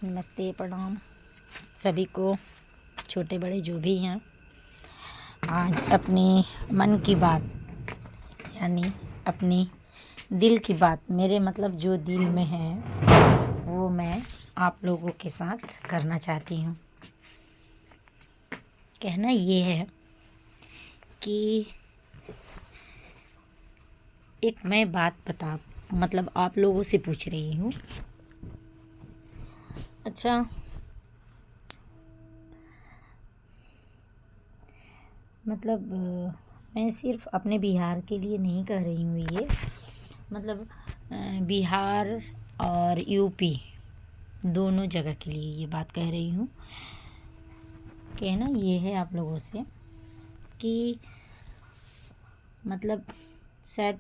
नमस्ते, प्रणाम सभी को, छोटे बड़े जो भी हैं। आज अपनी मन की बात यानी अपनी दिल की बात, मेरे मतलब जो दिल में है वो मैं आप लोगों के साथ करना चाहती हूँ। कहना ये है कि एक मैं बात मतलब आप लोगों से पूछ रही हूँ। अच्छा, मतलब मैं सिर्फ अपने बिहार के लिए नहीं कह रही हूँ ये, मतलब बिहार और यूपी दोनों जगह के लिए ये बात कह रही हूँ। कहना ये है आप लोगों से कि मतलब शायद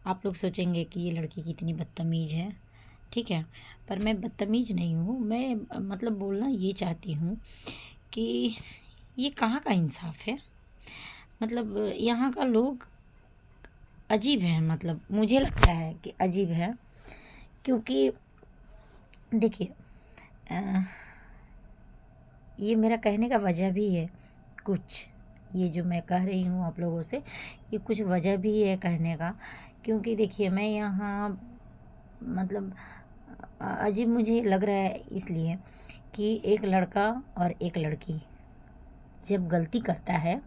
आप लोग सोचेंगे कि ये लड़की कितनी बदतमीज़ है, ठीक है, पर मैं बदतमीज़ नहीं हूँ। मैं मतलब बोलना ये चाहती हूँ कि ये कहाँ का इंसाफ है। मतलब यहाँ का लोग अजीब है, मतलब मुझे लगता है कि अजीब है, क्योंकि देखिए ये मेरा कहने का वजह भी है कुछ, ये जो मैं कह रही हूँ आप लोगों से, ये कुछ वजह भी है कहने का। क्योंकि देखिए मैं यहाँ मतलब अजीब मुझे लग रहा है इसलिए कि एक लड़का और एक लड़की जब गलती करता है,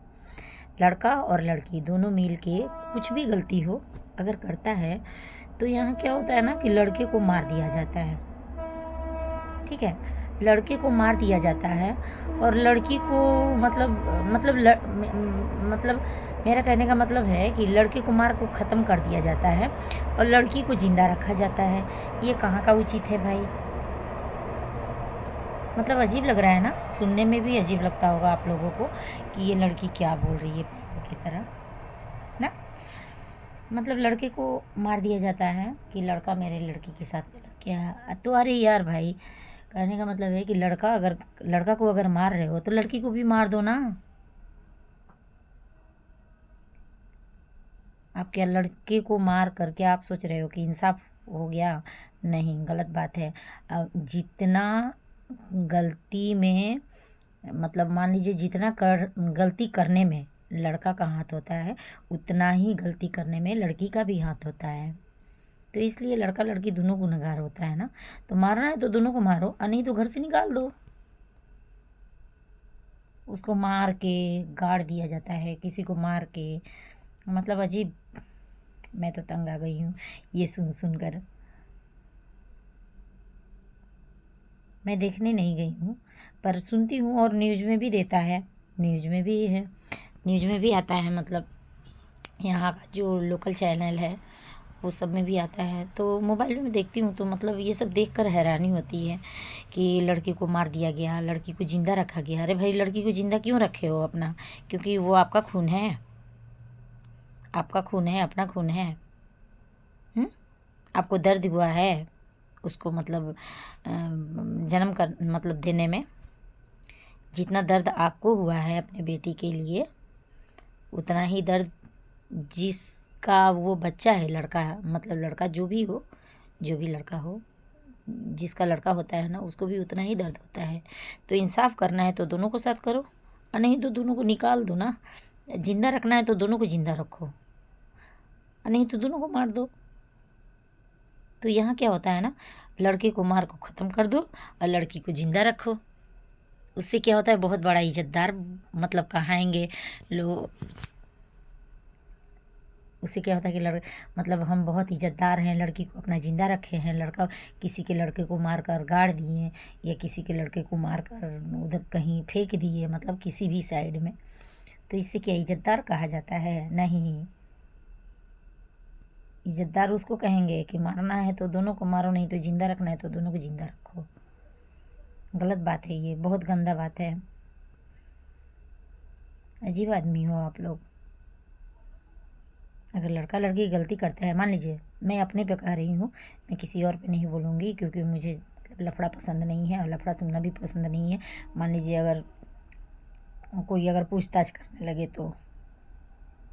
लड़का और लड़की दोनों मिल के कुछ भी गलती हो अगर करता है, तो यहाँ क्या होता है ना कि लड़के को मार दिया जाता है, ठीक है, लड़के को मार दिया जाता है और लड़की को मतलब मेरा कहने का मतलब है कि लड़के को मार को ख़त्म कर दिया जाता है और लड़की को ज़िंदा रखा जाता है। ये कहाँ का उचित है भाई? मतलब अजीब लग रहा है ना, सुनने में भी अजीब लगता होगा आप लोगों को कि ये लड़की क्या बोल रही है पागल की तरह ना। मतलब लड़के को मार दिया जाता है कि लड़का मेरे लड़की के साथ गलत किया। तो अरे यार भाई, कहने का मतलब है कि लड़का को अगर मार रहे हो तो लड़की को भी मार दो ना। आप क्या लड़के को मार करके आप सोच रहे हो कि इंसाफ हो गया? नहीं, गलत बात है। जितना गलती में मतलब मान लीजिए जितना गलती करने में लड़का का हाथ होता है, उतना ही गलती करने में लड़की का भी हाथ होता है। तो इसलिए लड़का लड़की दोनों गुनहगार होता है ना। तो मारना है तो दोनों को मारो, और नहीं तो घर से निकाल दो। उसको मार के गाड़ दिया जाता है, किसी को मार के, मतलब अजीब। मैं तो तंग आ गई हूँ ये सुन कर। मैं देखने नहीं गई हूँ पर सुनती हूँ, और न्यूज़ में भी देता है, न्यूज़ में भी है, न्यूज़ में भी आता है। मतलब यहाँ का जो लोकल चैनल है वो सब में भी आता है, तो मोबाइल में देखती हूँ। तो मतलब ये सब देखकर हैरानी होती है कि लड़की को मार दिया गया, लड़की को ज़िंदा रखा गया। अरे भाई, लड़की को ज़िंदा क्यों रखे हो अपना? क्योंकि वो आपका खून है, आपका खून है, अपना खून है। आपको दर्द हुआ है उसको मतलब जन्म कर मतलब देने में, जितना दर्द आपको हुआ है अपने बेटी के लिए, उतना ही दर्द जिसका वो बच्चा है, लड़का मतलब लड़का जो भी हो, जो भी लड़का हो, जिसका लड़का होता है ना, उसको भी उतना ही दर्द होता है। तो इंसाफ करना है तो दोनों को साथ करो, और नहीं तो दोनों को निकाल दो ना। जिंदा रखना है तो दोनों को जिंदा रखो, और नहीं तो दोनों को मार दो। तो यहाँ क्या होता है ना, लड़के को मार को ख़त्म कर दो और लड़की को जिंदा रखो। उससे क्या होता है, बहुत बड़ा इज़्ज़तदार मतलब कहाएंगे लोग। उससे क्या होता है कि मतलब हम बहुत इज़्ज़तदार हैं, लड़की को अपना ज़िंदा रखे हैं। लड़का किसी के लड़के को मार कर गाड़ दिए, या किसी के लड़के को मार कर उधर कहीं फेंक दिए, मतलब किसी भी साइड में। तो इससे क्या इज़्ज़तदार कहा जाता है? नहीं, इज़्ज़तदार उसको कहेंगे कि मारना है तो दोनों को मारो, नहीं तो ज़िंदा रखना है तो दोनों को ज़िंदा रखो। गलत बात है ये, बहुत गंदा बात है। अजीब आदमी हो आप लोग। अगर लड़का लड़की गलती करता है, मान लीजिए मैं अपने पे कह रही हूँ, मैं किसी और पे नहीं बोलूँगी, क्योंकि मुझे लफड़ा पसंद नहीं है और लफड़ा सुनना भी पसंद नहीं है। मान लीजिए अगर कोई अगर पूछताछ करने लगे तो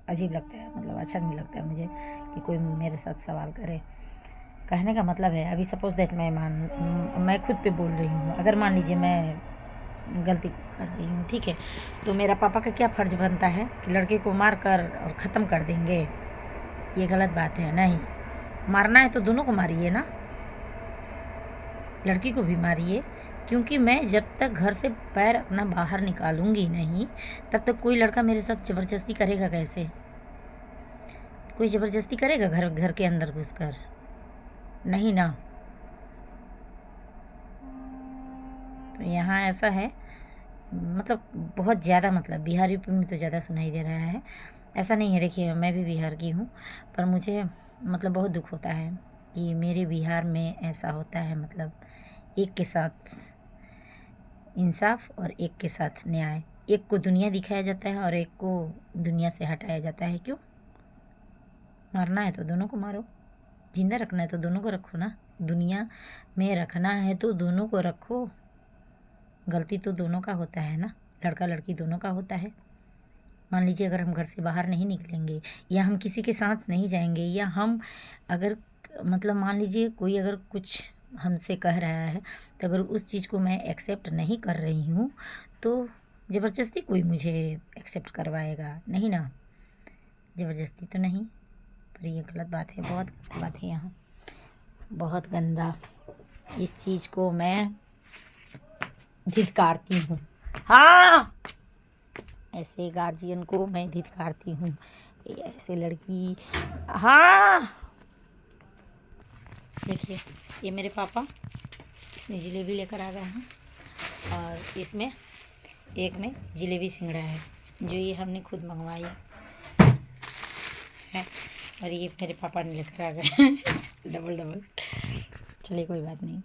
अजीब लगता है, मतलब अच्छा नहीं लगता है मुझे कि कोई मेरे साथ सवाल करे। कहने का मतलब है, अभी सपोज दैट मैं खुद पे बोल रही हूँ, अगर मान लीजिए मैं गलती कर रही हूँ, ठीक है, तो मेरा पापा का क्या फ़र्ज़ बनता है कि लड़के को मार कर और ख़त्म कर देंगे? ये गलत बात है। नहीं, मारना है तो दोनों को मारिए ना, लड़की को भी मारिए, क्योंकि मैं जब तक घर से पैर अपना बाहर निकालूंगी नहीं, तब तक कोई लड़का मेरे साथ ज़बरदस्ती करेगा कैसे? कोई ज़बरदस्ती करेगा घर के अंदर घुसकर? नहीं ना। तो यहाँ ऐसा है, मतलब बहुत ज़्यादा, मतलब बिहार यूपी में तो ज़्यादा सुनाई दे रहा है। ऐसा नहीं है, देखिए मैं भी बिहार की हूँ, पर मुझे मतलब बहुत दुख होता है कि मेरे बिहार में ऐसा होता है। मतलब एक के साथ इंसाफ और एक के साथ न्याय, एक को दुनिया दिखाया जाता है और एक को दुनिया से हटाया जाता है। क्यों? मारना है तो दोनों को मारो, जिंदा रखना है तो दोनों को रखो ना, दुनिया में रखना है तो दोनों को रखो। गलती तो दोनों का होता है ना, लड़का लड़की दोनों का होता है। मान लीजिए अगर हम घर से बाहर नहीं निकलेंगे, या हम किसी के साथ नहीं जाएंगे, या हम अगर मतलब मान लीजिए कोई अगर कुछ हमसे कह रहा है, तो अगर उस चीज़ को मैं एक्सेप्ट नहीं कर रही हूँ, तो ज़बरदस्ती कोई मुझे एक्सेप्ट करवाएगा नहीं ना, ज़बरदस्ती तो नहीं। पर ये गलत बात है, बहुत गलत बात है, यहाँ बहुत गंदा। इस चीज़ को मैं धिक्कारती हूँ। हाँ, ऐसे गार्जियन को मैं धिक्कारती हूँ, ऐसे लड़की। हाँ, देखिए ये मेरे पापा, इसमें जलेबी लेकर आ गए हैं, और इसमें एक में जलेबी सिंगड़ा है, जो ये हमने खुद मंगवाई है, और ये मेरे पापा ने लेकर आ गए डबल डबल। चलिए कोई बात नहीं।